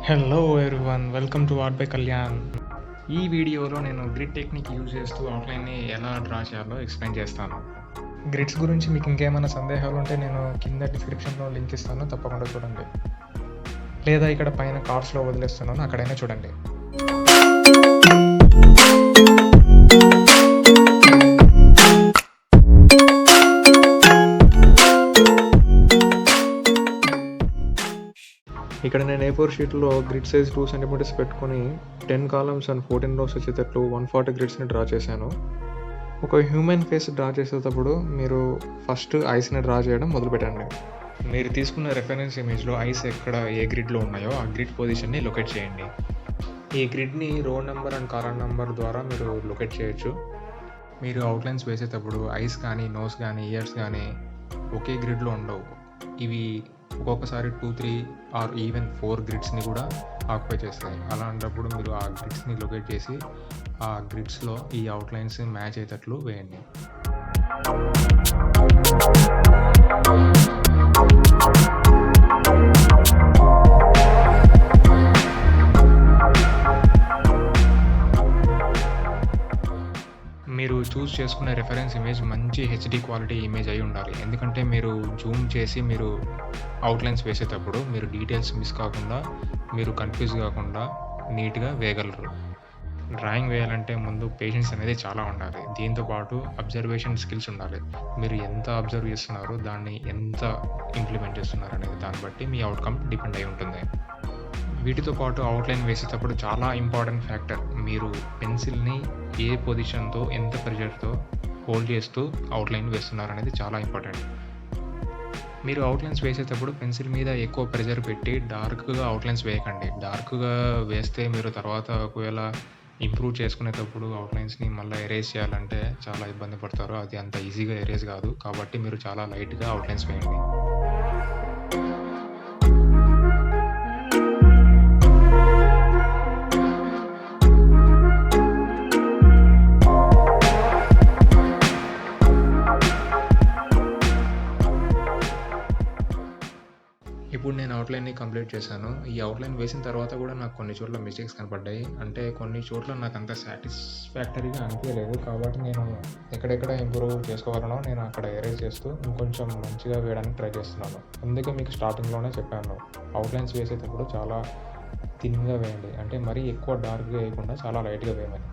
Hello everyone, welcome to art by Kalyan. ఈ వీడియోలో నేను గ్రిడ్ టెక్నిక్ యూజ్ చేస్తూ అవుట్లైన్ని ఎలా డ్రా చేయాలో ఎక్స్ప్లెయిన్ చేస్తాను. గ్రిడ్స్ గురించి మీకు ఇంకేమైనా సందేహాలు ఉంటే నేను కింద డిస్క్రిప్షన్లో లింక్ ఇస్తాను, తప్పకుండా చూడండి. లేదా ఇక్కడ పైన కార్డ్స్లో వదిలేస్తున్నాను, అక్కడైనా చూడండి. ఇక్కడ నేను A4 షీట్లో గ్రిడ్ సైజ్ 2 సెంటీమీటర్స్ పెట్టుకొని 10 కాలమ్స్ అండ్ 14 రోస్ వచ్చేటట్లు 140 గ్రిడ్స్ని డ్రా చేశాను. ఒక హ్యూమన్ ఫేస్ డ్రా చేసేటప్పుడు మీరు ఫస్ట్ ఐస్ని డ్రా చేయడం మొదలుపెట్టండి. మీరు తీసుకున్న రెఫరెన్స్ ఇమేజ్లో ఐస్ ఎక్కడ ఏ గ్రిడ్లో ఉన్నాయో ఆ గ్రిడ్ పొజిషన్ని లొకేట్ చేయండి. ఈ గ్రిడ్ని రో నెంబర్ అండ్ కాలమ్ నెంబర్ ద్వారా మీరు లొకేట్ చేయొచ్చు. మీరు అవుట్లైన్స్ వేసేటప్పుడు ఐస్ కానీ, నోస్ కానీ, ఇయర్స్ కానీ ఒకే గ్రిడ్లో ఉండవు. ఇవి ఒక్కొక్కసారి 2, 3 ఆర్ ఈవెన్ 4 గ్రిడ్స్ని కూడా ఆక్యుపై చేస్తాయి. అలాంటప్పుడు మీరు ఆ గ్రిడ్స్ని లొకేట్ చేసి ఆ గ్రిడ్స్లో ఈ అవుట్లైన్స్ మ్యాచ్ అయ్యేటట్లు వేయండి. మీరు చూస్ చేసుకునే రెఫరెన్స్ ఇమేజ్ మంచి హెచ్డి క్వాలిటీ ఇమేజ్ అయి ఉండాలి. ఎందుకంటే మీరు జూమ్ చేసి మీరు అవుట్లైన్స్ వేసేటప్పుడు మీరు డీటెయిల్స్ మిస్ కాకుండా, మీరు కన్ఫ్యూజ్ కాకుండా నీట్గా వేయగలరు. డ్రాయింగ్ వేయాలంటే ముందు పేషెన్స్ అనేది చాలా ఉండాలి. దీంతోపాటు అబ్జర్వేషన్ స్కిల్స్ ఉండాలి. మీరు ఎంత అబ్జర్వ్ చేస్తున్నారో దాన్ని ఎంత ఇంప్లిమెంట్ చేస్తున్నారు అనేది దాన్ని బట్టి మీ అవుట్కమ్ డిపెండ్ అయి ఉంటుంది. వీటితో పాటు అవుట్లైన్ వేసేటప్పుడు చాలా ఇంపార్టెంట్ ఫ్యాక్టర్, మీరు పెన్సిల్ని ఏ పొజిషన్తో ఎంత ప్రెషర్తో హోల్డ్ చేస్తూ అవుట్లైన్ వేస్తున్నారు అనేది చాలా ఇంపార్టెంట్. మీరు అవుట్లైన్స్ వేసేటప్పుడు పెన్సిల్ మీద ఎక్కువ ప్రెషర్ పెట్టి డార్క్గా అవుట్లైన్స్ వేయకండి. డార్క్గా వేస్తే మీరు తర్వాత ఒకవేళ ఇంప్రూవ్ చేసుకునేటప్పుడు అవుట్లైన్స్ని మళ్ళీ ఎరేజ్ చేయాలంటే చాలా ఇబ్బంది పడతారు. అది అంత ఈజీగా ఎరేజ్ కాదు. కాబట్టి మీరు చాలా లైట్గా అవుట్లైన్స్ వేయండి. ఇప్పుడు నేను అవుట్లైన్ని కంప్లీట్ చేశాను. ఈ అవుట్లైన్ వేసిన తర్వాత కూడా నాకు కొన్ని చోట్ల మిస్టేక్స్ కనపడ్డాయి. అంటే కొన్ని చోట్ల నాకు అంత సాటిస్ఫాక్టరీగా అనిపించలేదు. కాబట్టి నేను ఎక్కడెక్కడ ఇంప్రూవ్ చేసుకోవాలనో నేను అక్కడ ఎరేజ్ చేస్తూ ఇంకొంచెం మంచిగా వేయడానికి ట్రై చేస్తున్నాను. అందుకే మీకు స్టార్టింగ్లోనే చెప్పాను, అవుట్లైన్స్ వేసేటప్పుడు చాలా థిన్గా వేయండి. అంటే మరీ ఎక్కువ డార్క్గా వేయకుండా చాలా లైట్గా వేయమని.